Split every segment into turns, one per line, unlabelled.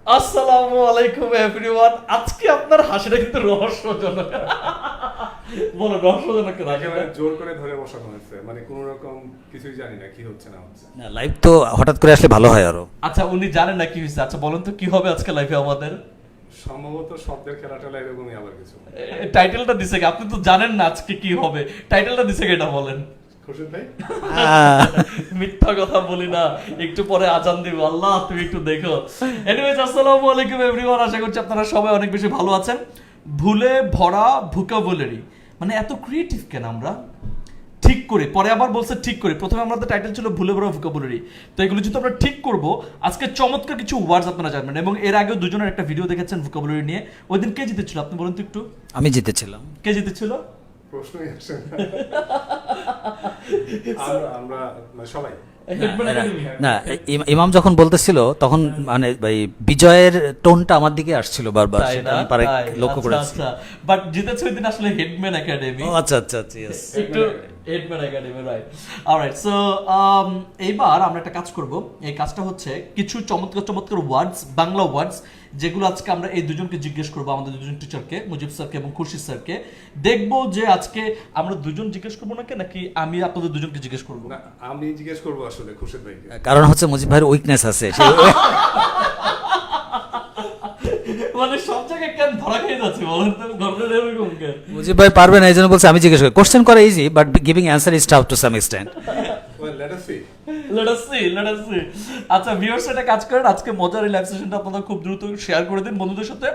আসসালামু আলাইকুম এভরিওয়ান। আজকে আপনার হাসিটা কিন্তু রহস্যজনক। বলো রহস্যজনক কেন?
একেবারে জোর করে ধরে বসানো হয়েছে, মানে কোনো রকম কিছুই জানি না কি হচ্ছে না হচ্ছে।
না, লাইভ তো হঠাৎ করে আসলে ভালো হয় আরো।
আচ্ছা উনি জানেন না কি হয়েছে? আচ্ছা বলেন তো কি হবে আজকে লাইভে আমাদের?
সম্ভবত শব্দের খেলাটা এরকমই আবার কিছু।
টাইটেলটা দিছে কি? আপনি তো জানেন না আজকে কি হবে, টাইটেলটা দিছে কি এটা বলেন।
খুশি ভাই,
মিথ্যা কথা বলি না, একটু পরে আজান দিব, আল্লাহ তুমি একটু দেখো। এনিওয়েজ আসসালামু আলাইকুম এভরিওয়ান, আশা করছি আপনারা সবাই অনেক বেশি ভালো আছেন। ভুলে ভরা ভোকাবুলারি, মানে এত ক্রিয়েটিভ কেন আমরা? ঠিক করে পরে আবার বলছে ঠিক করে, প্রথমে আমাদের টাইটেল ছিল ভুলে ভরা ভোকাবুলারি, তো এগুলো যেহেতু আমরা ঠিক করব, আজকে চমৎকার কিছু ওয়ার্ডস আপনারা জানবেন। এবং এর আগেও দুজনের একটা ভিডিও দেখেছেন ভোকাবুলারি নিয়ে। ওই দিন কে জিতেছিল আপনি বলুন তো একটু?
আমি জিতেছিলাম।
কে জিতেছিল?
প্রশ্নই আসে না। আমরা মানে সবাই
না, ইমাম যখন বলতেছিল তখন মানে ভাই বিজয়ের টোনটা আমার দিকে আসছিল বারবার, সেটা আমি পারে লক্ষ্য করেছি।
বাট জিতেছে ওই দিন আসলে হেডম্যান একাডেমি।
ও আচ্ছা আচ্ছা আচ্ছা, yes.
একটু headman academy, right. Alright, so এইবার আমরা একটা কাজ করব। এই কাজটা হচ্ছে কিছু চমৎকার চমৎকার ওয়ার্ডস, বাংলা ওয়ার্ডস, যেগুলো আজকে আমরা এই দুজনকে জিজ্ঞেস করবো, আমাদের দুজন টিচারকে, মুজিব স্যারকে এবং খুরশিদ স্যারকে। দেখবো যে আজকে আমরা দুজন জিজ্ঞেস করবো নাকি আমি আপনাদের দুজনকে জিজ্ঞেস করবো?
না, আমি জিজ্ঞেস করবো আসলে খুশিদ ভাইকে।
কারণ হচ্ছে মুজিব ভাইয়ের উইকনেস আছে।
মানে সব জায়গায় কেন ধরা খেয়ে যাচ্ছে বলেন তো, ঘটনাটা এরকম কেন?
মুজিব ভাই পারবে না, এই জন্য বলছে আমি জিজ্ঞেস করি। কোশ্চেন করা easy, but giving answer is tough to some extent.
Well, let us see.
Let us see. আচ্ছা ভিউয়ার্স, এটা কাজ করেন, আজকে মজার এই লাইভ সেশনটা আপনারা খুব দ্রুত শেয়ার করে দিন বন্ধুদের সাথে।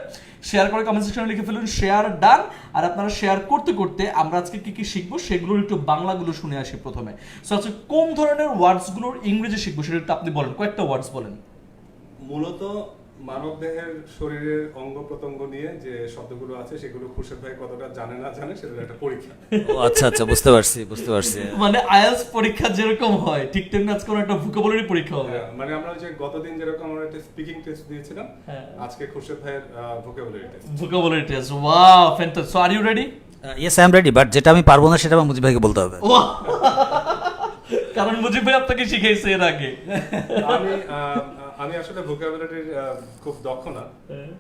শেয়ার করে কমেন্ট সেকশনে লিখে ফেলুন শেয়ার ডান। আর আপনারা শেয়ার করতে করতে আমরা আজকে কি কি শিখবো সেগুলোর একটু বাংলাগুলো শুনে আসি প্রথমে। সো আজকে কোন ধরনের ওয়ার্ডসগুলোর ইংরেজি শিখবো সেটা একটু আপনি বলেন, কয়েকটা ওয়ার্ডস বলেন।
মূলত মানব দেহের শরীরের অঙ্গ প্রত্যঙ্গ নিয়ে যে শব্দগুলো আছে সেগুলো খুশিদ ভাই কতটা জানে না জানে সেটার একটা পরীক্ষা।
ও আচ্ছা আচ্ছা, বুঝতে পারছি বুঝতে পারছি।
মানে আইএলটিএস পরীক্ষা যেরকম হয় ঠিক তেমনি আজকে একটা ভোকাবুলারি পরীক্ষা হবে।
হ্যাঁ, মানে আমরা যে গতদিন যেরকম আমরা একটা স্পিকিং টেস্ট দিয়েছিলাম,
হ্যাঁ।
আজকে খুশিদ ভাইয়ের vocabulary test.
Vocabulary test, wow fantastic. So are you ready?
Yes, I am ready, but যেটা আমি পারবো না সেটা আমার মুজিব ভাইকে বলতে হবে।
কারণ মুজিব ভাই আপনাকে শিখাইছে এর আগে।
আমি আসলে ভোকাবুলারির খুব দক্ষ না,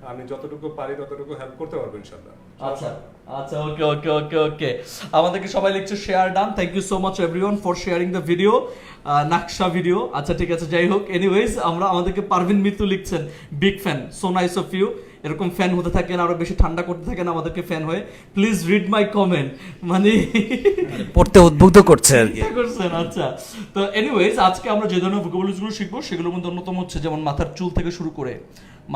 আমি যতটুকু পারি ততটুকু হেল্প করতে পারবো ইনশাআল্লাহ।
আচ্ছা আচ্ছা, ওকে ওকে ওকে ওকে। আমাদেরকে সবাই লিখছে share done. Thank you so much everyone for sharing the video, নাকশা ভিডিও। আচ্ছা ঠিক আছে, যাই হোক। এনিওয়েজ আমাদেরকে পারভিন মিতু লিখছেন big fan, so nice of you. এরকম ফ্যান হতে থাকেন, আরো বেশি ঠান্ডা করতে থাকেন আমাদেরকে ফ্যান হয়ে। প্লিজ রিড মাই কমেন্ট, মানে
পড়তে উদ্বুদ্ধ করছে আর কি।
করছেন। আচ্ছা, তো এনিওয়েজ আজকে আমরা যে ধরনের ভোকাবুলারিগুলো শিখবো সেগুলোর মধ্যে অন্যতম হচ্ছে যেমন মাথার চুল থেকে শুরু করে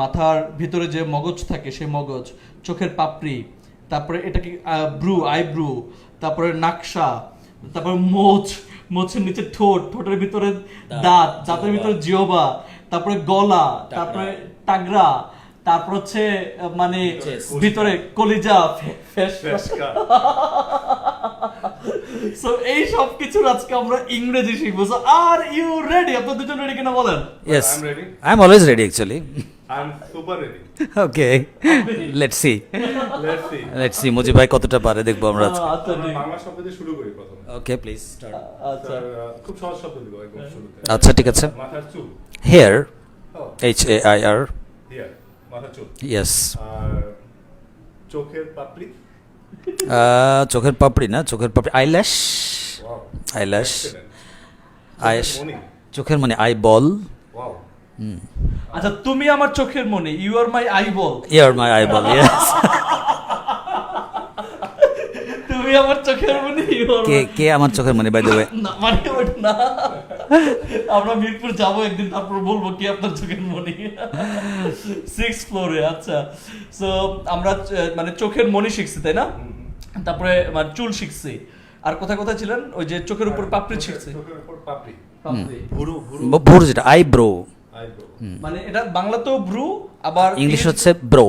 মাথার ভিতরে যে মগজ থাকে সেই মগজ, চোখের পাপড়ি, তারপরে এটাকে ব্রু, আইব্রু, তারপরে নাকশা, তারপরে মোচের নিচে ঠোঁট, ঠোঁটের ভিতরে দাঁত, দাঁতের ভিতরে জিহ্বা, তারপরে গলা, তারপরে টাগরা, তারপর হচ্ছে মানে ভিতরে কলিজা,
ফেসকা।
সো এই সব কিছুর আজকে আমরা ইংরেজি শিখবো। So are you ready? আপনারা দুজন রেডি কিনা বলেন?
Yes,
I'm ready.
I am always ready actually.
I'm super ready.
Okay, let's see
Let's see.
Let's see Mujib ভাই কতটা পারে দেখবো আমরা আজকে।
আচ্ছা
আমরা
ঠিক
বাংলা শব্দ দিয়ে শুরু করি প্রথমে।
Okay please start.
আচ্ছা
স্যার, খুব সহজ শব্দ দিব একদম শুরুতে।
আচ্ছা ঠিক আছে।
মাথার চুল।
হেয়ার,
Oh,
HAIR,
here, মাথার চুল।
ইয়েস।
আর চোখের পাপড়ি।
চোখের পাপড়ি না, চোখের পাপড়ি, আইল্যাশ,
Wow.
Eyelash,
Excellent.
আইস,
চোখের মণি।
চোখের মানে আই বল।
Wow.
আচ্ছা, তুমি আমার চোখের মনি, you are my eyeball.
You're my eyeball, yes.
তুমি আমার চোখের মনি, ইউ আর
কে কে আমার চোখের মানে, বাই দ্য ওয়ে?
না, মানে ওটা না। আমরা মিরপুর যাবো একদিন, তারপর বলবো কি আপনার চোখের মনি। 6th ফ্লোরে। আচ্ছা, সো আমরা মানে চোখের মনি শিখছি তাই না? তারপরে মানে চুল শিখছি, আর কোথায় কোথায় ছিলেন? ওই যে চোখের উপর পাপড়ি শিখছি।
চোখের উপর পাপড়ি।
পাপড়ি।
ভুরু, ভুরু।
ভুর, যেটা আইব্রো,
eyebrow.
মানে এটা বাংলাতেও ব্রু, আবার
ইংলিশ হচ্ছে bro,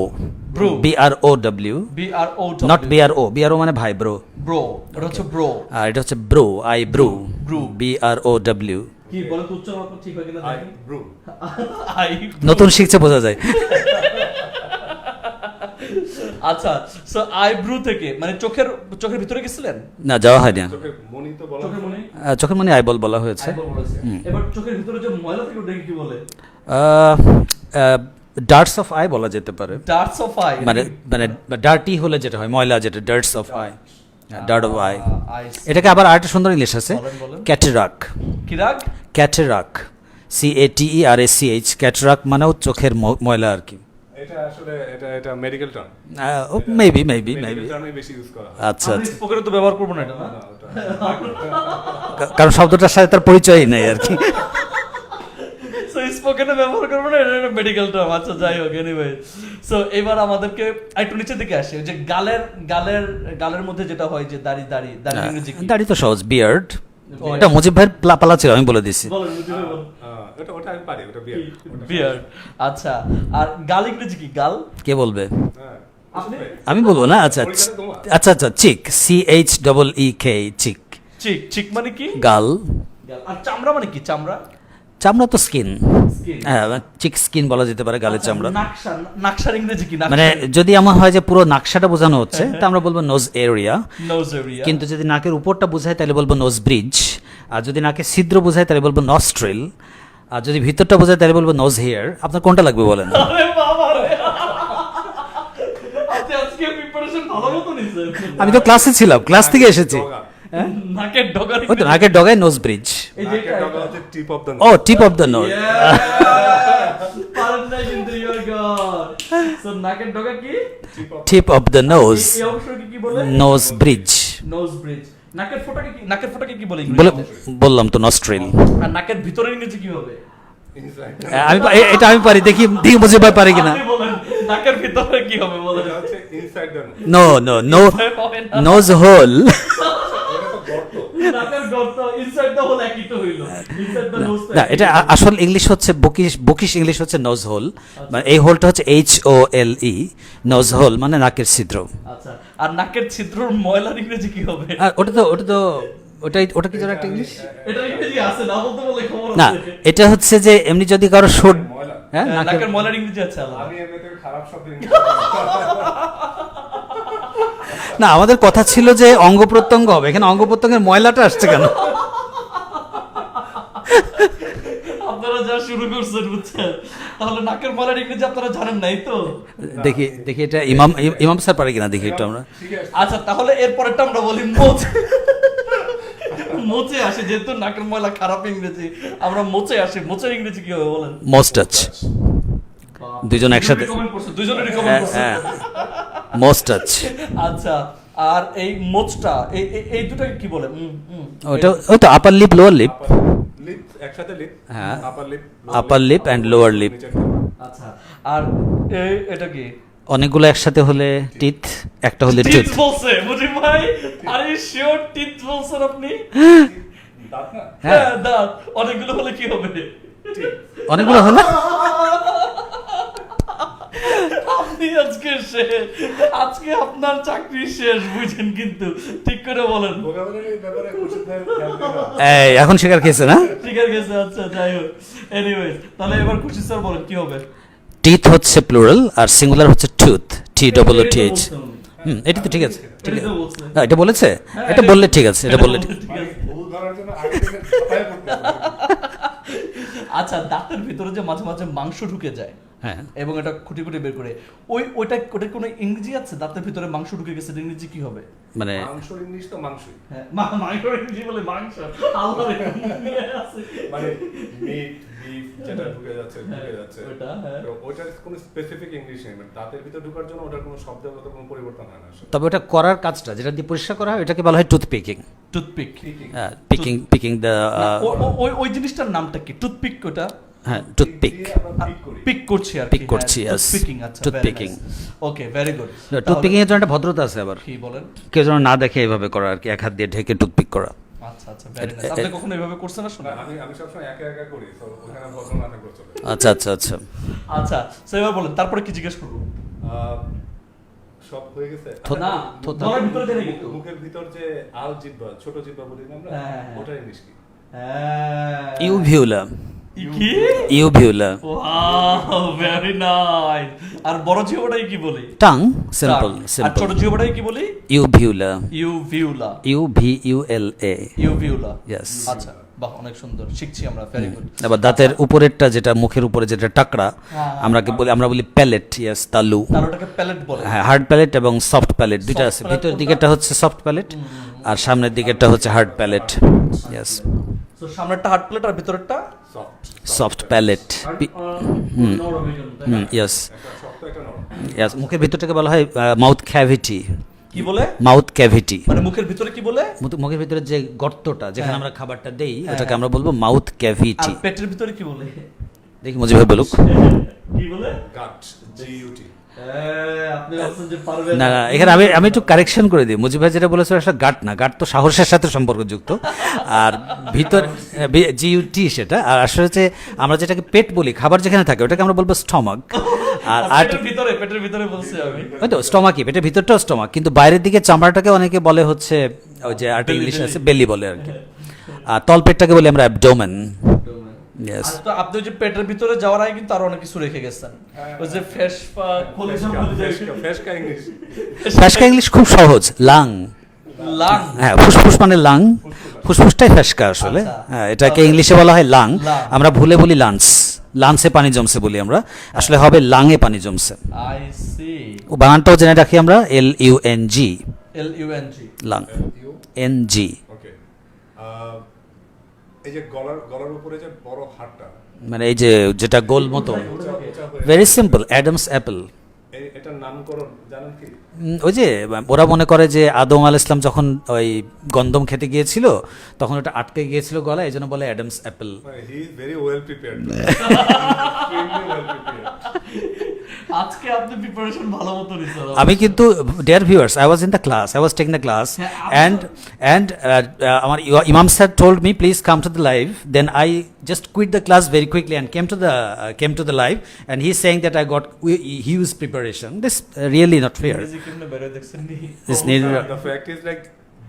bro,
BROW,
BRO,
not BRO মানে ভাই, ব্রো।
ব্রো, এটা হচ্ছে ব্রো।
আর এটা হচ্ছে ব্রো, আইব্রো,
ব্রু।
BROW।
কি বলে তো উচ্চারণ আপনার ঠিক হয় কিনা দেখেন।
Eyebrow.
আই।
নতুন শিখছে বোঝা যায়।
আচ্ছা, সো আইব্রু থেকে মানে চোখের ভিতরে গেছিলেন?
না, যাওয়া হয় না।
চোখের মণি তো বলা
চোখের মনি,
চোখের মানে আইবল বলা হয়েছে।
আইবল বলেছে। এবার চোখের ভিতরে যে ময়লা থেকে ওটাকে কি বলে?
ডার্টস অফ আই বলা যেতে পারে,
ডার্টস অফ আই
মানে মানে ডার্টি হলে যেটা হয়, ময়লা যেটা, dirts of eye, dirt of eye. এটাকে আবার আরেকটা সুন্দর ইংলিশ আছে,
বলেন।
ক্যাটেরাক।
কিরাক
ক্যাটেরাক, CATERACH, ক্যাটেরাক মানেও চোখের ময়লা আর কি।
এটা আসলে এটা মেডিকেল টার্ম,
মেবি
টার্মে বেশি ইউজ করা হয়।
আচ্ছা
আমি
আচ্ছা,
স্পোকেনে তো ব্যবহার করব না এটা না
না, ওটা
কারণ শব্দটার সাথে তার পরিচয়ই নেই আর কি।
সো স্পোকেনে ব্যবহার করব না, এটা মেডিকেল টার্ম। আচ্ছা যাই হোক, এনিওয়ে সো এবার আমাদেরকে একটু নিচের দিকে আসে, ওই যে গালের মধ্যে যেটা হয় যে দাড়ি ইংরেজি কি?
দাড়ি তো সহজ, বিয়ার্ড। এটা মুজিব ভাইয়ের পালা ছিল, আমি বলে দিছি।
বলেন মুজিব ভাই, বলেন।
ওটা আমি পারি, ওটা বিয়ার।
বিয়ার্ড। আচ্ছা, আর গাল ইংরেজি কি? গাল
কে বলবে?
হ্যাঁ,
আপনি?
আমি বলবো না? আচ্ছা
পরীক্ষাটা তোমার।
আচ্ছা আচ্ছা, চিক, CHEEK, চিক।
চিক মানে কি?
গাল।
গাল। আর চামড়া মানে কি? চামড়া
চামড়া তো স্কিন,
Skin।
হ্যাঁ, চিক স্কিন বলা যেতে পারে গালের
আচ্ছা,
চামড়া।
নাকশার ইংরেজি কি?
মানে যদি আমার হয় যে পুরো নাকশাটা বোঝানো হচ্ছে, তা আমরা বলবো নোজ এরিয়া।
Nose area.
কিন্তু যদি নাকের উপরটা বোঝায় তাহলে বলবো নোজ ব্রিজ, আর যদি নাকের ছিদ্র বোঝায় তাহলে বলবো নস্ট্রিল, আর যদি ভিতরটা বোঝায় তাহলে বলবো নোজ হেয়ার। আপনার কোনটা লাগবে বলেন?
আরে বাবা রে, আপনি আজকে প্রিপারেশন ভালো মতো নিছেন।
আমি তো ক্লাসে ছিলাম, ক্লাস থেকে এসেছি।
ডগা।
নাকের ডগার
ওই তো নাকের ডগায় নোজ ব্রিজ।
এই যে
নাকের ডগা হচ্ছে টিপ অফ দ্য
ও, টিপ অফ দ্য নোজ।
পারেন না কিন্তু, ইউ গড। সো নাকের ডগা কি?
টিপ অফ দ্য নোজ,
এই অংশকে কি বলে?
Nose bridge.
Nose bridge. নাকের ফোঁটাকে কি বলে
বলে
ইংরেজিতে?
বললাম তো নস্ট্রিল।
আর নাকের ভিতরের ইংরেজি কি হবে?
ইনসাইড।
এটা আমি পারি, দেখি দেখি মুজিব ভাই পারে কিনা।
আপনি বলেন, নাকের ভিতরে কি হবে বলেন?
এটা হচ্ছে inside the
no no no, nose hole.
ওটা তো গর্ত।
নাকের গর্ত, ইনসাইড দা হোল একই তো হইলো। ইনসাইড দা নোজ।
না, এটা আসল ইংলিশ হচ্ছে বকিশ ইংলিশ হচ্ছে নোজ হোল, মানে এই হোলটা হচ্ছে HOLE, নোজ হোল মানে নাকের ছিদ্র।
আচ্ছা, আর নাকের ছিদ্রর ময়লার ইংরেজি কি হবে?
আর ওটা কি যেন একটা ইংলিশ?
এটা ইংরেজি আছে না, বলতে বলে খবর
না,
আছে।
এটা হচ্ছে যে এমনি যদি কারো
ময়লা।
হ্যাঁ,
নাকের
নাকের
ময়লার ইংরেজি আছে আলাদা।
আমি এমনিতে খারাপ শব্দ
না, আমাদের কথা ছিল যে অঙ্গ প্রত্যঙ্গ হবে, এখানে অঙ্গ প্রত্যঙ্গের ময়লাটা আসছে কেন?
আপনারা যা শুরু করছেন বুঝছেন, তাহলে নাকের ময়লার ইংরেজি আপনারা জানেন নাই তো?
দেখি এটা ইমাম স্যার পারে কিনা দেখি একটু আমরা।
ঠিক আছে।
আচ্ছা, তাহলে এরপরেরটা আমরা বলি মোচে আসে, যেহেতু নাকের ময়লা খারাপ ইংরেজি, আমরা মোচে আসি। মোচের ইংরেজি কি হবে বলেন?
মোস্টাচ। দুজন একসাথে,
দুজনেরই কমেন্ট করছে।
হ্যাঁ, মোস্টাচ।
আচ্ছা, আর এই মোচটা এই দুটাকে কি বলে?
ওই তো upper lip, lower lip.
Lip একসাথে লিপ,
হ্যাঁ।
আপার লিপ
and lower lip।
আচ্ছা, আর এটা কি?
অনেকগুলো একসাথে হলে টিথ, একটা হলে
টিথ
টুথ।
বলছে মুজিব ভাই। আর ইউ শিওর টিথ বলছেন আপনি?
দাঁত না?
হ্যাঁ,
হ্যাঁ, দাঁত। অনেকগুলো হলে কি হবে?
অনেকগুলো হলে
আপনি আজকে শেষ, আজকে আপনার চাকরি শেষ, বুঝেন কিন্তু। ঠিক করে বলেন।
ভোকাবুলারির ব্যাপারে খুশিদ ভাই খেয়াল রাখবেন।
এই এখন শিকার খেয়েছে না?
ঠিক আছে, আচ্ছা যাই হোক। এনিওয়েজ, তাহলে এবার খুশি স্যার বলেন কি হবে?
টিথ হচ্ছে প্লুরাল আর সিঙ্গুলার হচ্ছে টুথ, TOOTH। এটা তো ঠিক আছে, ঠিক আছে। না, এটা বলেছে, এটা বললে ঠিক আছে, এটা বললে ঠিক।
মানে ভুল ধরার জন্য আগে থেকে ছাপায় পড়তে হবে।
আচ্ছা, দাঁতের ভিতরে যে মাঝে মাঝে মাংস ঢুকে যায়,
হ্যাঁ,
এবং এটা খুঁটি বের করে, ওইটা কোনো ইংরেজি আছে? দাঁতের ভিতরে মাংস ঢুকে গেছে, ইংরেজি কি হবে?
মানে
মাংসর ইংলিশ তো মাংসই।
হ্যাঁ, মাংস ইংরেজি বলে মাংস। আল্লাহ রে, আছে।
মানে মিট, বিফ যেটা ঢুকে যাচ্ছে।
ওটা, হ্যাঁ।
তো ওটার কোনো স্পেসিফিক ইংলিশ নেই, মানে দাঁতের ভিতর ঢোকার জন্য ওটার কোনো শব্দগত কোনো পরিবর্তন হয় না আসলে।
তবে ওটা করার কাজটা যেটা দিয়ে পরিষ্কার করা হয় এটাকে বলা হয় টুথ পিকিং।
টুথপিক।
হ্যাঁ, পিকিং দ্য,
ওই জিনিসটার নামটা কি? টুথপিক ওটা?
হ্যাঁ, টুথপিক।
দিয়ে আমরা পিক করি।
পিক করছি আর
Pick করছি, yes.
টুথপিকিং। আচ্ছা,
Toothpicking.
ওকে, ভেরি গুড।
টুথপিকিং এর জন্য একটা ভদ্রতা আছে আবার,
কি বলেন?
কেউ যেন না দেখে এইভাবে করা আর কি, এক হাত দিয়ে ঢেকে টুথপিক করা।
আচ্ছা, ভেরি নাইস। আপনি কখনো এভাবে করছেন না?
না,
শোনা।
আমি সবসময় একা একা করি, তো ওখানে বদল না থাকলে চলে।
আচ্ছা আচ্ছা আচ্ছা,
আচ্ছা, সো এবার বলেন, তারপরে কি জিজ্ঞেস করবো?
সব হয়ে গেছে।
না,
থোতা।
গলার ভিতরে জানি কিন্তু।
মুখের ভিতর যে আল জিহ্বা, ছোট জিহ্বা বলি না আমরা,
হ্যাঁ।
ওটার ইংলিশ কি?
হ্যাঁ।
ইউভিউলা।
কি?
ইউভিউলা।
Wow, very nice. আর বড় জিহ্বাটাই কি বলি?
টাং, সিম্পল
আর
সিম্পল।
ছোট জিহ্বাটাই কি বলি?
ইউভিউলা।
ইউভিউলা।
UVULA।
ইউভিউলা।
Yes.
আচ্ছা, বাহ, অনেক সুন্দর, শিখছি আমরা, ভেরি গুড।
আবার দাঁতের উপরেরটা, যেটা মুখের উপরে যেটা টাকরা, আমরা বলি প্যালেট, ইয়েস, তালু।
তার ওটাকে প্যালেট বলে।
হ্যাঁ, হার্ড প্যালেট এবং সফট প্যালেট দুইটা আছে।
palate
ভিতরের
কোনটা?
দিকেরটা হচ্ছে সফট প্যালেট আর সামনের দিকেরটা হচ্ছে হার্ড প্যালেট, ইয়েস,
তো সামনেরটা হার্ড প্লেট আর ভিতরেরটা
সফট প্যালেট,
নরম, এই জন্য, তাই না?
ইয়েস,
একটা শক্ত একটা নরম।
ইয়েস। মুখের ভিতরটাকে বলা হয় মাউথ ক্যাভিটি,
কি বলে?
Mouth cavity.
মানে মুখের ভিতরে কি বলে?
মুখের ভিতরে যে গর্তটা, যেখানে
হ্যাঁ।
আমরা খাবারটা দেই,
হ্যাঁ।
ওটাকে আমরা বলবো মাউথ
আর
ক্যাভিটি।
পেটের ভিতরে কি বলে?
দেখি মুজিব ভাই বলুক।
কি বলে?
গাট, GUT।
আপনি বলছেন যে পারবেন
না না, এখানে আমি একটু কারেকশন করে দিই। মুজিব ভাই যেটা বলেছে আসলে গাট না, গাট তো সাহসের সাথে সম্পর্কযুক্ত, আর ভিতর জিইউটি সেটা। আর আসলে হচ্ছে আমরা যেটাকে পেট বলি, খাবার যেখানে থাকে ওটাকে আমরা বলবো স্টমাক। আর
পেটের ভিতরে বলছি আমি।
ওই তো স্টমাকই, পেটের ভিতরটাও স্টমাক, কিন্তু বাইরের দিকে চামড়াটাকে অনেকে বলে হচ্ছে ওই যে আর্ট ইংলিশ আছে বেলি বলে আর কি। আর তলপেটটাকে বলি আমরা অ্যাবডোমেন। ইয়েস।
আর তো আপনি ওই যে পেটের ভিতরে যাওয়ার আগে কিন্তু আরো অনেক কিছু রেখে গেছেন, ওই যে ফেস পা কলিজা
ফেসকা ইংলিশ।
ফ্যাসকা ইংলিশ খুব সহজ, লাং।
লাং।
হ্যাঁ, ফুসফুস মানে লাং, ফুসফুসটাই ফ্যাসকা আসলে।
আচ্ছা।
হ্যাঁ, এটাকে ইংলিশে বলা হয় লাং,
লাং।
আমরা ভুলে বলি লান্স, লান্সে পানি জমছে বলি আমরা, আসলে হবে লাংয়ে পানি জমছে।
I C.
ও বানানটাও জেনে রাখি আমরা, LUNG,
LUNG।
Lung, NG।
ওকে। এই যে গলার উপরে যে বড় হাড়টা,
মানে এই যে যেটা গোল মতো,
উঁচা হয়ে-
ভেরি সিম্পল, অ্যাডামস অ্যাপেল।
এটার নামকরণ জানেন কি?
ওই যে ওরা মনে করে যে আদম আলাইহিস সালাম যখন ওই গন্ধম খেতে গিয়েছিল তখন ওটা আটকে গিয়েছিল গলায়, এই জন্য বলে Adam's apple.
He is very well prepared.
আজকে আপনি প্রিপারেশন ভালো মতো নিছেন।
আমি কিন্তু dear viewers, I was in the class, I was taking the class, and আমার Imam sir told me please come to the live, then I just quit the class very quickly and came to the live, and he's saying that I got huge preparation. This really not fair.
ইংরেজি কেমনে বের হয়ে দেখছেন নি?
This need
The fact is like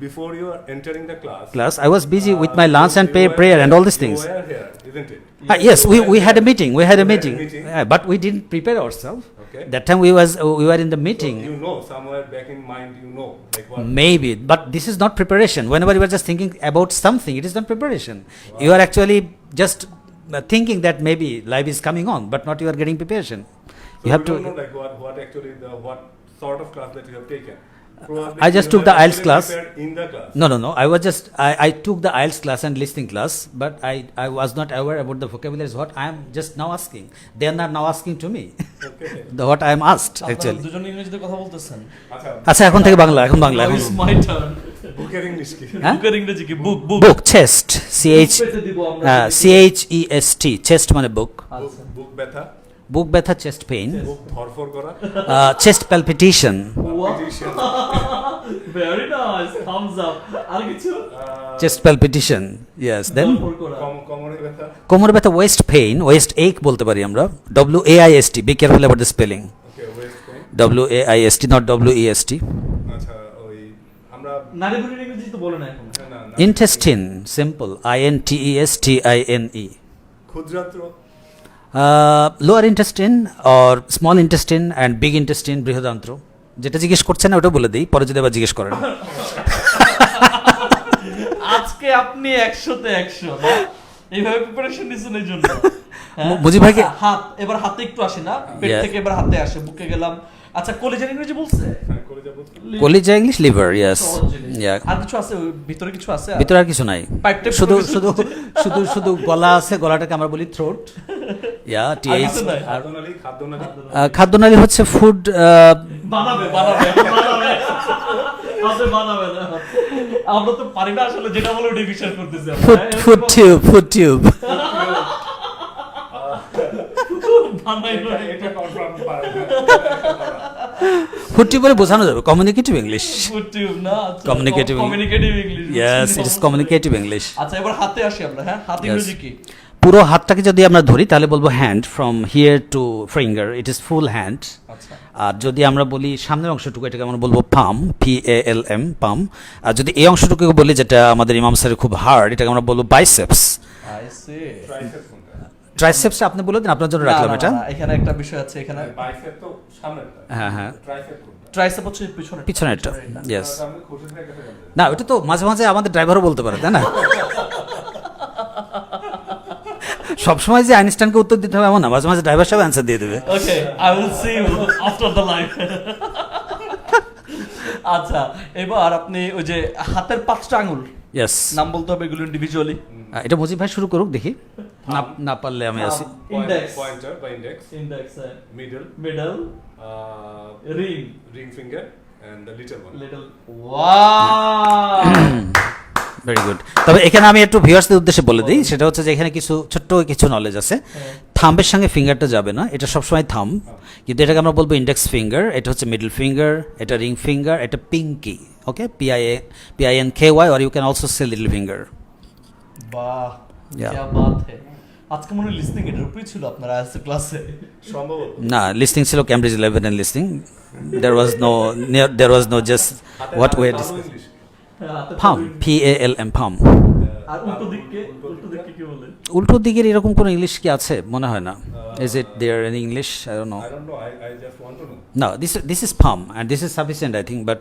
before you are entering the class,
I was busy with my lunch and prayer and all these things.
You were here, isn't it?
Yes, we had a meeting. We had a
You had a
meeting,
meeting.
but we didn't prepare ourselves.
Okay.
That time we were in the meeting.
So you know somewhere back in mind, you know like what.
Maybe, but this is not preparation. Whenever you are just thinking about something, it is not preparation. You are actually just thinking that maybe life is coming on, but not you are getting preparation.
So
You have
don't
to.
know like what actually what sort of class that you have taken. Probably
I just
you
took
have
the IELTS
actually
class.
prepared in the class.
No. I took the IELTS class and listening class, but I was not aware about the vocabularies. What I am just now asking, they are not now asking to me.
Okay.
What I am asked
আপনারা
actually.
দুজন ইংরেজিতে কথা বলতেছেন।
আচ্ছা,
আচ্ছা, এখন থেকে বাংলা, এখন
Now it's my turn.
বুকের ইংলিশ কি?
হ্যাঁ?
বুকের ইংরেজি কি? বুক।
Book, chest,
পেতে দিব আমরা।
CHEST, chest মানে book.
আচ্ছা।
বুক ব্যথা,
বুক ব্যথা, chest pain,
বুক ধরফর করা,
chest palpitation,
palpitation,
very nice, thumbs up. আর কিছু?
chest palpitation, yes. Then
কোমরে ব্যথা,
কোমর ব্যথা, waist pain, waist ache বলতে পারি আমরা, WAIST, be careful about the spelling,
okay, West pain.
WAIST, not WEST.
আচ্ছা, ওই আমরা
নারী বুড়ির ইংরেজি তো বলে না এখন।
না
Intestine, simple, INTESTINE.
ক্ষুদ্রান্ত্র,
Lower intestine or small intestine and big intestine, বৃহদান্ত্র। যেটা জিজ্ঞেস করছেন না ওটা বলে দিই, পরে যদি আবার জিজ্ঞেস করেন।
আজকে আপনি 100-তে 100 না? এইভাবে প্রিপারেশন নিছেন এই জন্য। হ্যাঁ?
মুজিব ভাইকে
আচ্ছা, হাত, এবার হাতে একটু আসে না, পেট
Yes.
থেকে এবার হাতে আসে, বুকে গেলাম। আচ্ছা, কলিজার ইংরেজি বলছে?
করে যাব।
কলিজা ইংলিশ, লিভার, ইয়েস।
সহজ জিনিস।
Yeah.
আর কিছু আছে ওই ভিতরে, কিছু আছে?
ভিতরে আর কিছু নাই,
পাইপটা
শুধু
পুরো
শুধু শুধু শুধু গলা আছে, গলাটাকে আমরা বলি থ্রোট। ইয়া,
আর
TH।
কিছু নাই?
খাদ্যনালী,
খাদ্যনালী হচ্ছে ফুড,
বানাবে। হাতে বানাবে না। আমরা তো পারি না আসলে, যেটা বলে ওটাই বিশ্বাস করতেছি আমরা।
Food tube.
বানাই না।
এটা কনফার্ম পারে না।
ফুড টিউব বলে বোঝানো যাবে, কমিউনিকেটিভ ইংলিশ।
ফুড টিউব না, আচ্ছা,
Communicative
English.
Yes, it is communicative English.
আচ্ছা, এবার হাতে আসি আমরা। হ্যাঁ, হাত ইংরেজি কি?
পুরো হাতটাকে যদি আমরা ধরি তাহলে বলবো hand, from here two finger, it is full hand.
আচ্ছা।
আর যদি আমরা বলি সামনের অংশটুকু, এটাকে আমরা বলবো পাম, PALM, পাম। আর যদি এই অংশটুকু বলি, যেটা আমাদের ইমাম স্যারের খুব হার্ড, এটাকে আমরা বলবো বাইসেপস।
I C.
ট্রাইসেপস কোনটা?
ট্রাইসেপসটা আপনি বলে দিন, আপনার জন্য রাখলাম এটা।
এখানে একটা বিষয় আছে এখানে।
বাইসেপ তো সামনেরটা।
হ্যাঁ।
ট্রাইসেপ কোনটা?
ট্রাইসেপ হচ্ছে পিছনে।
পিছনেরটা, ইয়েস।
তাহলে আমরা খুশি থেকে গেছে।
না, ওটা তো মাঝে মাঝে আমাদের ড্রাইভারও বলতে পারে, তাই না? সবসময় যে আইনস্টাইনকে উত্তর দিতে হবে এমন না, মাঝে মাঝে ড্রাইভার সাহেব অ্যান্সার দিয়ে দেবে।
Okay, I will see you after the live. আচ্ছা, এবার আপনি ওই যে হাতের 5টা আঙ্গুল
ইয়েস,
নাম বলতে হবে এগুলো ইন্ডিভিজুয়ালি।
এটা মুজিব ভাই শুরু করুক দেখি, না না পারলে আমি আসি।
ইন্ডেক্স,
পয়েন্টার বা index,
index,
middle,
middle, ring,
ring finger, and the little one.
Little. Wow,
very good. তবে এখানে আমি একটু ভিউয়ার্সদের উদ্দেশ্যে বলে দিই, সেটা হচ্ছে যে এখানে কিছু ছোট্ট কিছু নলেজ আছে। থাম্বের সঙ্গে ফিঙ্গারটা যাবে না, এটা সবসময় থাম্ব, কিন্তু এটাকে আমরা বলবো ইন্ডেক্স ফিঙ্গার, এটা হচ্ছে মিডল ফিঙ্গার, এটা রিং ফিঙ্গার, এটা পিঙ্কি। ওকে, PINKY, or you can also say little finger.
বাহ,
Yeah.
क्या बात है। আজকে মনে হয় লিসনিং এর উপরই ছিল আপনার আজকে ক্লাসে।
সম্ভবত
না, লিস্টিং ছিল ক্যামব্রিজ 11 এর listing. There was no just what we had discussed.
English.
Palm, PALM, palm.
আর উল্টো দিকে কি বলে?
উল্টো দিকের এরকম কোনো ইংলিশ কি আছে? মনে হয় না। Is it there in English? I don't know.
I don't know. I just want to know.
No, this is palm and this is sufficient I think, but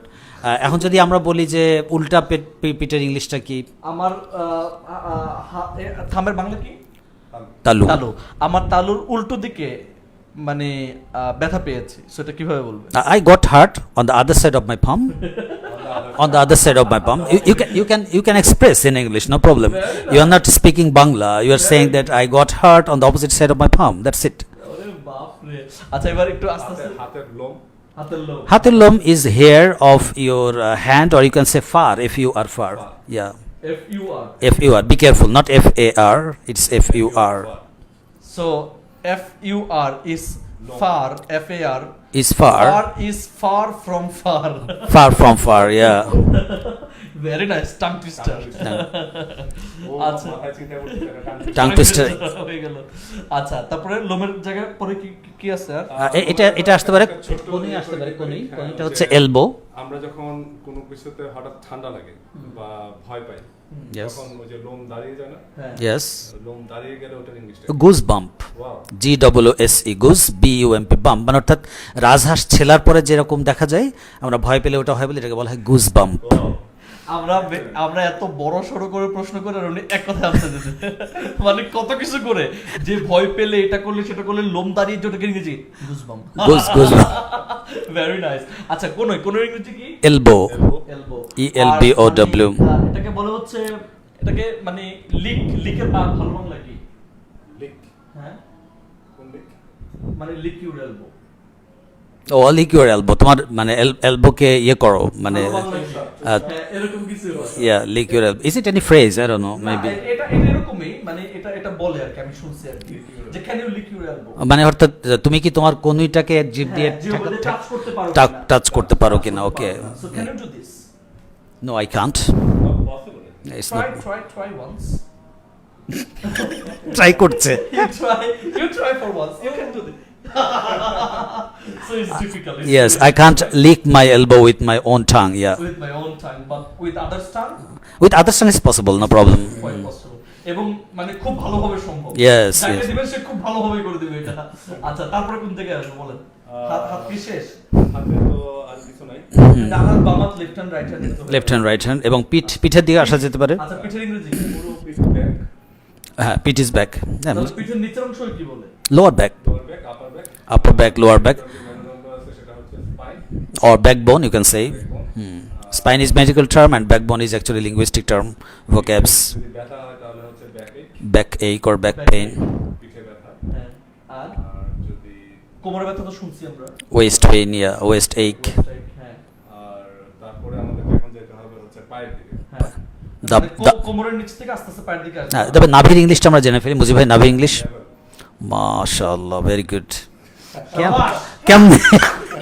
এখন যদি আমরা বলি যে উল্টা পিঠের ইংলিশটা কি?
আমার থামের বাংলা কি?
তালু।
তালু। আমার তালুর উল্টো দিকে মানে ব্যথা পেয়েছি, সেটা কিভাবে বলবে?
I got hurt on the other side of my palm. On the other side of my palm. You can express in English, no problem. You are not speaking Bangla. You are saying that I got hurt on the opposite side of my palm. That's it.
ওরে বাপ রে। আচ্ছা, এবার একটু আস্তে আস্তে।
হাতের লোম,
হাতের লোম।
Hathir lom is hair of your hand, or you can say far if you are far. Yeah.
FUR.
FUR. Be careful, not FAR. It's FUR.
So FUR is far. FAR
Is far.
Far is far from far.
Far from far. Yeah.
Very nice, tongue twister.
ও
আচ্ছা।
মাথায় চিন্তা করতে একটা
Tongue twister.
হয়ে গেল। আচ্ছা, তারপরে লোমের জায়গায় পরে কি আছে আর?
এটা আসতে পারে
ছোট
কোনি আসতে পারে কোনি।
হ্যাঁ,
কোনিটা
যে
হচ্ছে elbow.
আমরা যখন কোনো কিছুতে হঠাৎ ঠান্ডা লাগে বা ভয় পাই,
Yes.
তখন ওই যে লোম দাঁড়িয়ে যায় না,
হ্যাঁ।
Yes.
লোম দাঁড়িয়ে গেলে ওটার ইংলিশটা
Goose bump.
Wow.
GOOSE, goose, BUMP, bump, মানে অর্থাৎ রাজহাঁস ছেলার পরে যেরকম দেখা যায়, আমরা ভয় পেলে ওটা হয় বলে এটাকে বলা হয় গুজ বাম্প।
আমরা এত বড় সড়ো করে প্রশ্ন করে আর উনি এক কথা আনসার দিতে, মানে কত কিছু করে, যে ভয় পেলে এটা করলে সেটা করলে লোম দাঁড়িয়ে যেটাকে ইংরেজি গুজবাম।
Goodge
very nice. আচ্ছা, কোন ইংরেজি কি?
Elbow,
elbow,
ELBOW।
এটাকে বলে হচ্ছে, এটাকে মানে লিকের ভালো বাংলা কি?
লিক,
হ্যাঁ,
কোন লিক?
মানে লিক ইউর এলবো।
ও, লিক ইউর এলবো, তোমার মানে এলবোকে ইয়ে করো, মানে
হ্যাঁ, এরকম কিছু।
Yeah, lick your elbow. Is it any phrase? I don't know, maybe.
এটা এরকমই, মানে এটা বলে আর কি, আমি শুনছি আর কি, যে can you lick your elbow,
মানে অর্থাৎ তুমি কি তোমার কনুইটাকে জিভ দিয়ে
টাচ করতে পারো,
টাচ করতে পারো কিনা? Okay,
so can you do this?
No I can't,
Not possible.
It's
Try once.
Try করছে।
You try for once. You can do this. So it's difficult.
Yes, I can't lick my elbow with my own tongue. Yeah,
with my own tongue, but with others tongue
with other tongue is possible, no problem.
quite possible. এবং মানে খুব ভালোভাবে সম্ভব।
Yes,
যাকে
yes.
দিবেন সে খুব ভালোভাবে করে দিবে এটা। আচ্ছা, তারপরে কোন থেকে আসবে বলেন? হাত কি শেষ?
হাতে তো আর কিছু নাই।
ডান হাত, বাম হাত, left hand, right hand.
Left hand, right hand, এবং পিঠের দিকে আসা যেতে পারে।
আচ্ছা, পিঠের ইংরেজি
পুরো পিঠ ব্যাক,
হ্যাঁ, পিঠ ইজ ব্যাক।
তাহলে পিঠের নিচের অংশ কি বলে?
Lower back,
lower back, upper back.
upper back, lower back,
মেরুদণ্ড আছে, সেটা হচ্ছে spine,
or backbone, you can say.
Backbone.
Spine is medical term and backbone is actually linguistic term, vocabs.
যদি ব্যথা হয় তাহলে হচ্ছে ব্যাকে,
Backache or back pain,
পিঠে ব্যথা।
হ্যাঁ। আর
আর যদি
কোমরে ব্যথা তো শুনছি আমরা।
waist pain, yeah, waist ache.
হ্যাঁ,
আর তারপরে আমাদের এখন যেতে হবে হচ্ছে পায়ের দিকে।
হ্যাঁ।
The-
মানে কোমরের নিচ থেকে আস্তে আস্তে পায়ের দিকে আসবে।
তবে নাভির ইংলিশটা আমরা জেনে ফেলি। মুজিব ভাই, নাভি ইংলিশ? মাশাআল্লাহ, ভেরি গুড।
শাবাশ।
কেমনে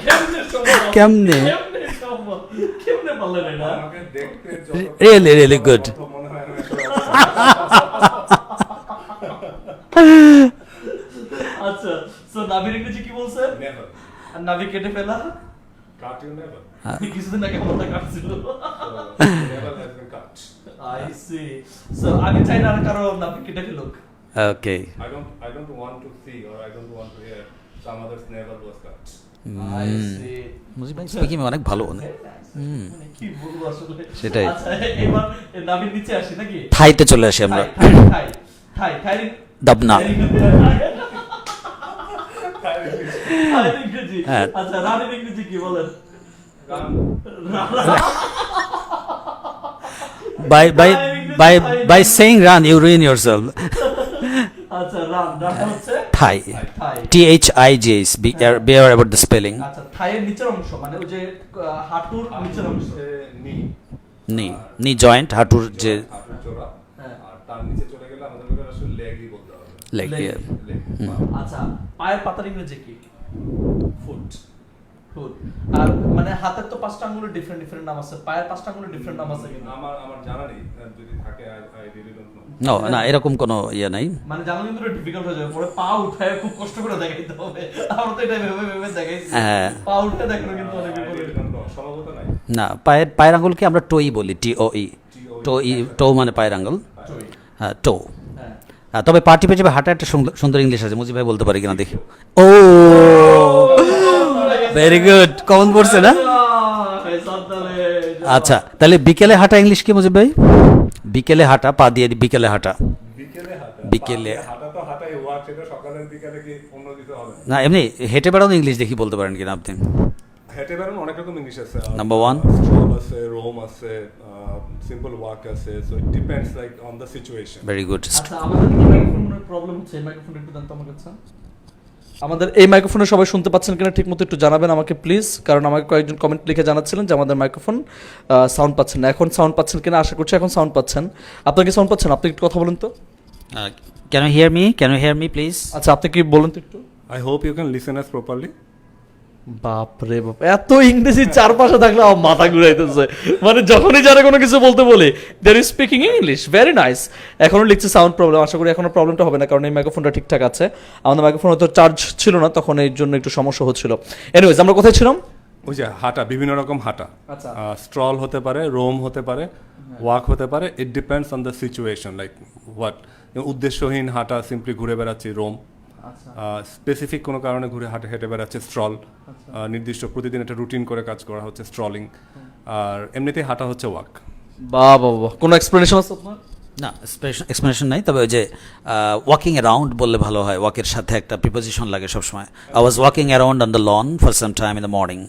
কেমনে সম্ভব?
কেমনে?
কেমনে সম্ভব? কেমনে পারলেন এটা?
আমাকে দেখতে যত
Really, really good.
কথা মনে হয় আমি আসলে
আচ্ছা, সো নাভির ইংরেজি কি বলছেন?
নেভার,
আর নাভি কেটে ফেলা?
কাট ইউ নেভার,
কিছুদিন আগে মাথা কাটছিল।
Never has been cut.
I see. So আমি চাই না আর কারো নাভি কেটে ফেলুক।
Okay.
I don't want to see or I don't want to hear some others never was cut.
I see.
Mujib ভাই স্পিকিং অনেক ভালো।
Very nice. মানে কি বলবো আসলে।
সেটাই।
আচ্ছা, এবার নাভির নিচে আসি নাকি?
থাইতে চলে আসি আমরা।
থাই
দাবনা।
থাইয়ের ইংরেজি।
হ্যাঁ।
আচ্ছা রানের ইংরেজি কি বলেন?
By saying run, you ruin yourself.
আচ্ছা রানটা হচ্ছে
Thai.
Thai.
THIJs. Be aware about the spelling.
আচ্ছা থাইয়ের নিচের অংশ মানে ওই যে হাঁটুর নিচের অংশ।
Knee joint, হাঁটুর যে
হাঁটুর জোড়া,
হ্যাঁ।
আর তার নিচে চলে গেলে আমাদের আসলে লেগই বলতে হবে।
leg.
Leg.
Yeah.
leg,
আচ্ছা পায়ের পাতার ইংরেজি কি?
ফুট।
ফুট। আর মানে হাতের তো 5টা আঙ্গুলের ডিফারেন্ট নাম আছে, পায়ের 5টা আঙ্গুলের ডিফারেন্ট নাম আছে কিন্তু।
আমার জানা নেই, যদি থাকে I really don't know.
No, না এরকম কোনো ইয়ে নাই।
মানে জানলে কিন্তু ডিফিকাল্ট হয়ে যাবে, পরে পা উঠায় খুব কষ্ট করে দেখাইতে হবে। আমরা তো এটা ভেবে দেখাইছি,
হ্যাঁ।
পা উঠে দেখানো কিন্তু অনেক
I
বিপদ।
really don't know, সম্ভবত নাই।
না পায়ের আঙ্গুলকে আমরা টোই বলি, TOE। টো মানে পায়ের আঙ্গুল, হ্যাঁ টো।
হ্যাঁ।
তবে পা টিপে টিপে হাঁটা একটা সুন্দর ইংলিশ আছে, মুজিব ভাই বলতে পারি কিনা দেখি। ও ভেরি গুড, কমন পড়ছে না? আচ্ছা তাহলে বিকেলে হাঁটা ইংলিশ কি মুজিব ভাই? বিকেলে হাঁটা, পা দিয়ে বিকেলে হাঁটা। বিকেলে
হাঁটা তো হাঁটাই, ওয়াক সেটা সকালের বিকালে কি অন্য কিছু হবে?
না এমনি হেঁটে বেড়ানো ইংলিশ দেখি বলতে পারেন কিনা আপনি?
হেঁটে বেড়ানো অনেক রকম ইংলিশ আছে।
Number one?
স্ট্রল আছে, রোম আছে, সিম্পল ওয়াক আছে, so it depends like on the situation.
Very good.
আচ্ছা আমাদের মাইক্রোফোনের প্রবলেম হচ্ছে, এই মাইক্রোফোনটা একটু দেন তো আমার কাছে। আমাদের এই মাইক্রোফোনে সবাই শুনতে পাচ্ছেন কিনা ঠিকমতো একটু জানাবেন আমাকে প্লিজ, কারণ আমাকে কয়েকজন কমেন্ট লিখে জানাচ্ছিলেন যে আমাদের মাইক্রোফোন সাউন্ড পাচ্ছেন না। এখন সাউন্ড পাচ্ছেন কিনা আশা করছি এখন সাউন্ড পাচ্ছেন। আপনার কি সাউন্ড পাচ্ছেন? আপনি একটু কথা বলুন তো।
Can you hear me please?
আচ্ছা আপনি কি বলুন তো একটু।
I hope you can listen us properly.
বাপ রে বাপ, এত ইংরেজি চারপাশে থাকলে আমার মাথা ঘুরাইতেছে। মানে যখনই যারা কোনো কিছু বলতে বলে there is speaking English, very nice. এখনো লিখছে সাউন্ড প্রবলেম, আশা করি এখনো প্রবলেমটা হবে না, কারণ এই মাইক্রোফোনটা ঠিকঠাক আছে। আমাদের মাইক্রোফোন হয়তো চার্জ ছিল না তখন, এই জন্য একটু সমস্যা হচ্ছিল। এনিওয়েজ আমরা কোথায় ছিলাম?
ওই যে হাঁটা, বিভিন্ন রকম হাঁটা,
আচ্ছা।
স্ট্রল হতে পারে, রোম হতে পারে, ওয়াক হতে পারে। It depends on the situation, like what. উদ্দেশ্যহীন হাঁটা, সিম্পলি ঘুরে বেড়াচ্ছি, রোম। স্পেসিফিক কোনো কারণে ঘুরে হেঁটে বেড়াচ্ছে, স্ট্রল। নির্দিষ্ট প্রতিদিন একটা রুটিন করে কাজ করা হচ্ছে, স্ট্রলিং। আর এমনিতেই হাঁটা হচ্ছে ওয়াক।
বাহ বাহ বাহ, কোনো এক্সপ্লেনেশন আছে আপনার?
না এক্সপ্লেনেশন নাই, তবে ওই যে ওয়াকিং অ্যারাউন্ড বললে ভালো হয়। ওয়াকের সাথে একটা প্রিপোজিশন লাগে সবসময়। I was walking around on the lawn for some time in the morning.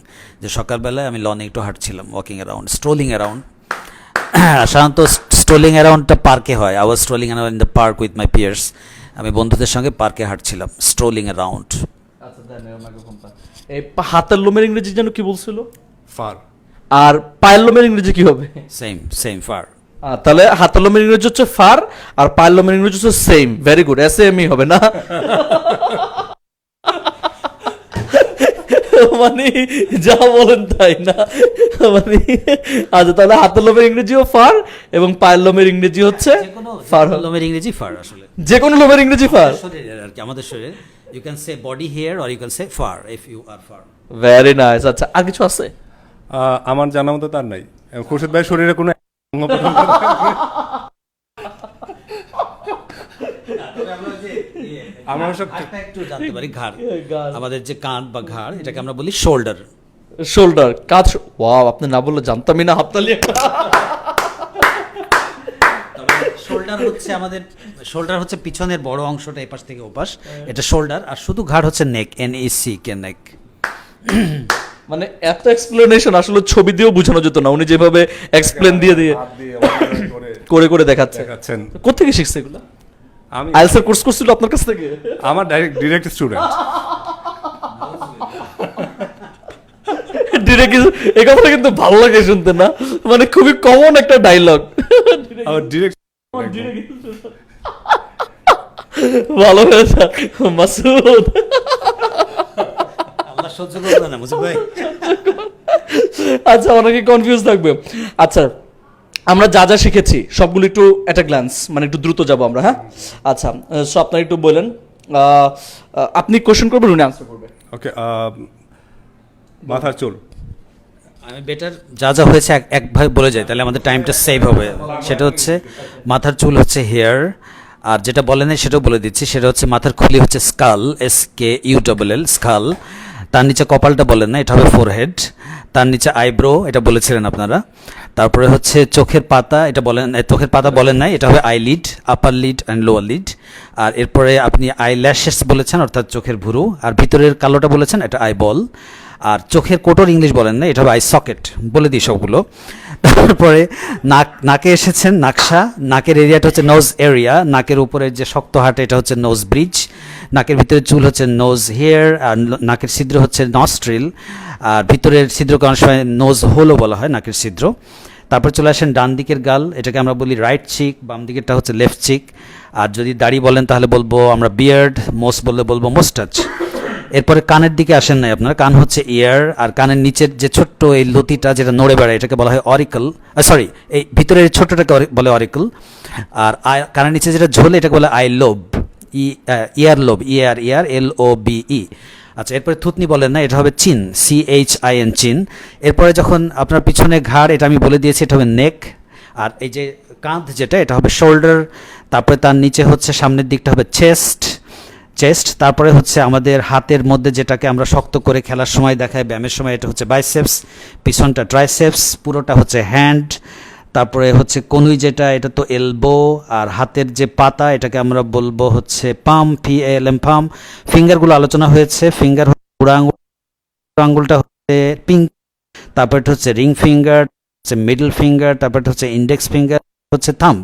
যে সকালবেলায় আমি লনে একটু হাঁটছিলাম, ওয়াকিং অ্যারাউন্ড, স্ট্রোলিং অ্যারাউন্ড। সাধারণত স্ট্রোলিং অ্যারাউন্ডটা পার্কে হয়। I was strolling around in the park with my peers. আমি বন্ধুদের সঙ্গে পার্কে হাঁটছিলাম, স্ট্রোলিং অ্যারাউন্ড।
আচ্ছা দেন এই মাইক্রোফোনটা। এই হাতের লোমের ইংরেজি যেন কি বলছিল?
ফার।
আর পায়ের লোমের ইংরেজি কি হবে?
Same fur.
তাহলে হাতের লোমের ইংরেজি হচ্ছে ফার, আর পায়ের লোমের ইংরেজি হচ্ছে সেম। ভেরি গুড, এসএমই হবে না? মানে যা বলেন তাই না মানে। আচ্ছা তাহলে হাতের লোমের ইংরেজিও ফার এবং পায়ের লোমের ইংরেজি হচ্ছে ফার।
লোমের ইংরেজি ফার আসলে
যে কোনো লোমের ইংরেজি ফার
শরীরের আর কি, আমাদের শরীরে। You can say body hair or you can say fur if you are fur.
Very nice. আচ্ছা আর কিছু আছে?
আমার জানা মতো তার নাই। খুরশেদ ভাই শরীরে কোনো অঙ্গ প্রত্যঙ্গ আমরা
একটু জানতে পারি ঘাড়, আমাদের যে কাঁধ বা ঘাড়, এটাকে আমরা বলি শোল্ডার।
শোল্ডার, কাঁধ। ওয়াও, আপনি না বললে জানতামই না। হাততালি।
শোল্ডার হচ্ছে পিছনের বড় অংশটা, এপাশ থেকে ওপাশ, এটা শোল্ডার। আর শুধু ঘাড় হচ্ছে নেক, NEC, নেক।
মানে এত এক্সপ্লেনেশন আসলে ছবি দিয়েও বোঝানো যেত না, উনি যেভাবে এক্সপ্লেন দিয়ে করে করে দেখাচ্ছেন। কোথেকে শিখছে এগুলো?
আমি
আইএলটিএস কোর্স করছিল আপনার কাছ থেকে?
আমার ডিরেক্ট স্টুডেন্ট।
ডিরেক্ট, এই কথাটা কিন্তু ভালো লাগে শুনতে, না মানে খুবই কমন একটা ডায়লগ।
আমার ডিরেক্ট
ভালো হয়েছে মাসুদ।
আল্লাহ সহ্য করবে না মুজিব ভাই।
আচ্ছা অনেকে কনফিউজ থাকবে। আচ্ছা আমরা যা যা শিখেছি সবগুলো একটু এট আ গ্ল্যান্স, মানে একটু দ্রুত যাব আমরা। হ্যাঁ আচ্ছা, সো আপনারা একটু বলেন, আপনি কোশ্চেন করবেন, উনি আনসার করবে।
ওকে। মাথার চুল।
আমি বেটার যা যা হয়েছে একভাবে বলে যাই, তাহলে আমাদের টাইমটা সেভ হবে। সেটা হচ্ছে মাথার চুল হচ্ছে হেয়ার, আর যেটা বলে নাই সেটাও বলে দিচ্ছি, সেটা হচ্ছে মাথার খুলি হচ্ছে স্কাল, SKULL, স্কাল। তার নিচে কপালটা বলেন না, এটা হবে ফোরহেড। তার নিচে আইব্রো, এটা বলেছিলেন আপনারা। তারপরে হচ্ছে চোখের পাতা, এটা বলেন চোখের পাতা বলেন নাই, এটা হবে eyelid, upper lid and lower lid. আর এরপরে আপনি আইল্যাশেস বলেছেন, অর্থাৎ চোখের ভুরু। আর ভিতরের কালোটা বলেছেন, এটা আইবল। আর চোখের কোটর ইংলিশ বলেন না, এটা হবে আই সকেট। বলে দিই সবগুলো। তারপরে নাকে এসেছেন নাকশা, নাকের এরিয়াটা হচ্ছে নোজ এরিয়া, নাকের উপরে যে শক্ত হাট এটা হচ্ছে নোজ ব্রিজ, নাকের ভিতরে চুল হচ্ছে নোজ হেয়ার, আর নাকের ছিদ্র হচ্ছে নস্ট্রিল, আর ভিতরের ছিদ্রকে অনেক সময় নোজ হোলও বলা হয়, নাকের ছিদ্র। তারপর চলে আসেন ডান দিকের গাল, এটাকে আমরা বলি রাইট চিক, বাম দিকেরটা হচ্ছে লেফট চিক। আর যদি দাড়ি বলেন তাহলে বলবো আমরা বিয়ার্ড, মোস বললে বলবো মোস্টাচ। এরপরে কানের দিকে আসেন নাই আপনারা, কান হচ্ছে ইয়ার, আর কানের নিচের যে ছোট্ট এই লতিটা যেটা নড়ে বেড়ায় এটাকে বলা হয় অরিকল, সরি এই ভিতরের ছোট্টটাকে বলে অরিকল। আর কানের নিচে যেটা ঝোলে এটাকে বলে I lobe, year lobe, year LOBE। আচ্ছা, এরপরে থুতনি বলেন না, এটা হবে চিন, CHIN চিন। এরপরে যখন আপনার পিছনে ঘাড়, এটা আমি বলে দিয়েছি, এটা হবে নেক। আর এই যে কাঁধ যেটা, এটা হবে শোল্ডার। তারপরে তার নিচে হচ্ছে সামনের দিকটা হবে চেস্ট। তারপরে হচ্ছে আমাদের হাতের মধ্যে যেটাকে আমরা শক্ত করে খেলার সময় দেখাই, ব্যায়ামের সময়, এটা হচ্ছে বাইসেপস, পিছনটা ট্রাইসেপস, পুরোটা হচ্ছে হ্যান্ড। তারপরে হচ্ছে কনুই যেটা, এটা তো এলবো। আর হাতের যে পাতা এটাকে আমরা বলবো হচ্ছে পাম, PALM পাম। ফিঙ্গারগুলো আলোচনা হয়েছে, ফিঙ্গার বুড়া আঙুল, আঙুলটা হচ্ছে পিঙ্ক, তারপরটা হচ্ছে রিং ফিঙ্গার, হচ্ছে মিডল ফিঙ্গার, তারপরটা হচ্ছে ইন্ডেক্স ফিঙ্গার, হচ্ছে থাম্ব।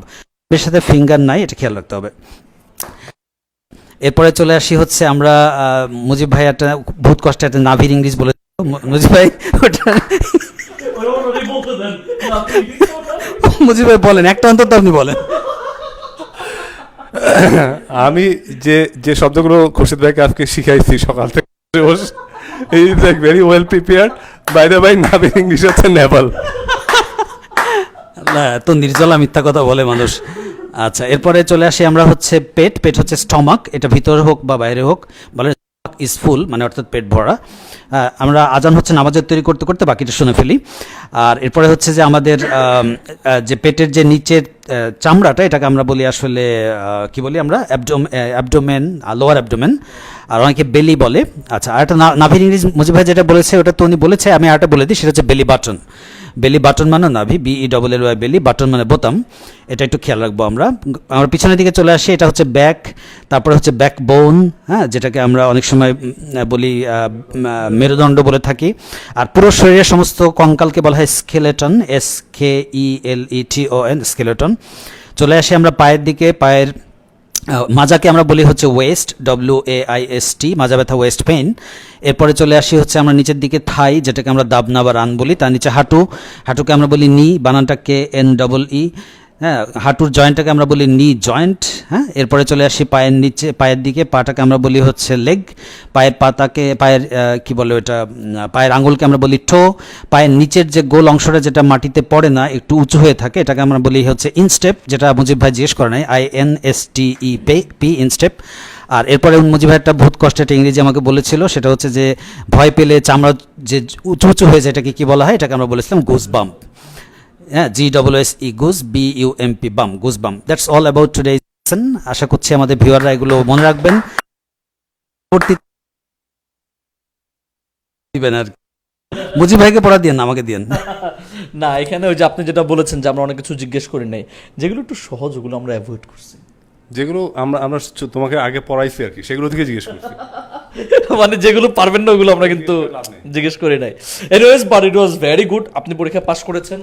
এর সাথে ফিঙ্গার নাই, এটা খেয়াল রাখতে হবে। এরপরে চলে আসি হচ্ছে আমরা মুজিব ভাই একটা বহুত কষ্টে একটা নাভির ইংলিশ বলে, মুজিব ভাই ওটা মুজিব ভাই বলেন একটা অন্তত, আপনি বলেন।
আমি যে যে শব্দগুলো খুরশিদ ভাইকে আজকে শিখাইছি সকাল থেকে, he is like very well prepared. By the by, নাভির ইংলিশ হচ্ছে নেভাল।
না, তো নির্জলা মিথ্যা কথা বলে মানুষ। আচ্ছা, এরপরে চলে আসি আমরা হচ্ছে পেট হচ্ছে স্টমাক, এটা ভিতরে হোক বা বাইরে হোক, বলে ইজ ফুল, মানে অর্থাৎ পেট ভরা। আমরা আজান হচ্ছে নামাজের তৈরি করতে করতে বাকিটা শুনে ফেলি। আর এরপরে হচ্ছে যে আমাদের যে পেটের যে নিচের চামড়াটা, এটাকে আমরা বলি আসলে কি বলি আমরা, অ্যাবডোমেন, লোয়ার অ্যাবডোমেন, আর অনেকে বেলি বলে। আচ্ছা, আর একটা নাভির ইংলিশ মুজিব ভাই যেটা বলেছে ওটা তো উনি বলেছে, আমি আরেকটা বলে দিই, সেটা হচ্ছে বেলি বাটন। বেলি বাটন মানে নাভি, BELLY, বেলি বাটন মানে বোতাম, এটা একটু খেয়াল রাখবো আমরা। আমরা পিছনের দিকে চলে আসি, এটা হচ্ছে ব্যাক, তারপরে হচ্ছে ব্যাক বোন, হ্যাঁ, যেটাকে আমরা অনেক সময় বলি মেরুদণ্ড বলে থাকি। আর পুরো শরীরের সমস্ত কঙ্কালকে বলা হয় স্কেলেটন, SKELETON, স্কেলেটন। চলে আসি আমরা পায়ের দিকে, পায়ের মাজাকে আমরা বলি হচ্ছে ওয়েস্ট, WAIST, মাজা ব্যথা, ওয়েস্ট পেইন। এরপরে চলে আসি হচ্ছে আমরা নিচের দিকে থাই, যেটাকে আমরা দাবনা বা রান বলি। তার নিচে হাঁটুকে আমরা বলি নি, বানানটাকে NEE, হ্যাঁ। হাঁটুর জয়েন্টটাকে আমরা বলি নি জয়েন্ট, হ্যাঁ। এরপরে চলে আসি পায়ের নিচে, পায়ের দিকে, পাটাকে আমরা বলি হচ্ছে লেগ, পায়ের পাতাকে, পায়ের কি বলে ওটা, পায়ের আঙুলকে আমরা বলি টো, পায়ের নিচের যে গোল অংশটা যেটা মাটিতে পড়ে না, একটু উঁচু হয়ে থাকে, এটাকে আমরা বলি হচ্ছে ইনস্টেপ, যেটা মুজিব ভাই জিজ্ঞেস করে নাই, INSTEP, ইনস্টেপ। আর এরপরে মুজিব ভাই একটা বহুত কষ্ট একটা ইংরেজি আমাকে বলেছিল, সেটা হচ্ছে যে ভয় পেলে চামড়া যে উঁচু উঁচু হয়ে যায়, এটাকে কি বলা হয়, এটাকে আমরা বলেছিলাম গুজ বাম্প, হ্যাঁ, GOOSE, goose, BUMP, bump, goose bump. That's all about today session. আশা করছি আমাদের ভিউয়াররা এগুলো মনে রাখবেন, দিবেন। আর মুজিব ভাইকে পড়া দিয়েন না, আমাকে দিয়েন।
না, এখানে ওই যে আপনি যেটা বলেছেন যে আমরা অনেক কিছু জিজ্ঞেস করি নাই, যেগুলো একটু সহজ, ওগুলো আমরা অ্যাভয়েড করছি।
যেগুলো আমরা তোমাকে আগে পড়াইছি আর কি, সেগুলো থেকে জিজ্ঞেস করছি।
মানে যেগুলো পারবেন না ওগুলো আমরা কিন্তু জিজ্ঞেস করি নাই। Anyways, but it was very good, আপনি পরীক্ষা পাস করেছেন।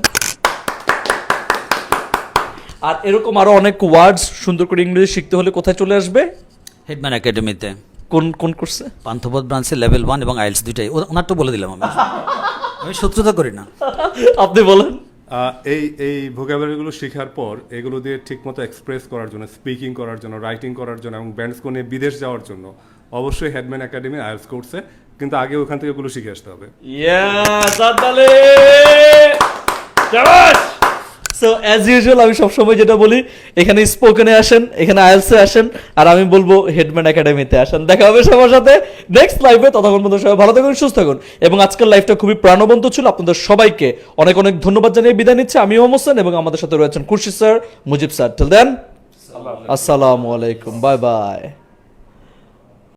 আর এরকম আরো অনেক ওয়ার্ডস সুন্দর করে ইংরেজি শিখতে হলে কোথায় চলে আসবে?
হেডম্যান একাডেমিতে।
কোন কোর্সে?
পান্থপথ ব্রাঞ্চে লেভেল 1 এবং আইএলটিএস দুইটাই। ওনার তো বলে দিলাম, আমি শত্রুতা করি না।
আপনি বলেন।
এই ভোকাবুলারিগুলো শেখার পর এগুলো দিয়ে ঠিকমতো এক্সপ্রেস করার জন্য, স্পিকিং করার জন্য, রাইটিং করার জন্য এবং ব্যান্ডসকো নিয়ে বিদেশ যাওয়ার জন্য অবশ্যই হেডম্যান একাডেমি আইএলটিএস কোর্সে, কিন্তু আগে ওখান থেকে এগুলো শিখে আসতে হবে।
সো অ্যাজ ইউজুয়াল আমি সবসময় যেটা বলি, এখানে স্পোকেনে আসেন, এখানে আইএলটিএসে আসেন, আর আমি বলবো হেডম্যান একাডেমিতে আসেন। দেখা হবে সবার সাথে নেক্সট লাইভে। ততক্ষণ পর্যন্ত সবাই ভালো থাকুন, সুস্থ থাকুন। এবং আজকের লাইভটা খুবই প্রাণবন্ত ছিল। আপনাদের সবাইকে অনেক অনেক ধন্যবাদ জানিয়ে বিদায় নিচ্ছি। আমি মোহাম্মদ হোসেন এবং আমাদের সাথে রয়েছেন Khurshid sir, Mujib sir. Till then, আসসালামু আলাইকুম, বাই বাই।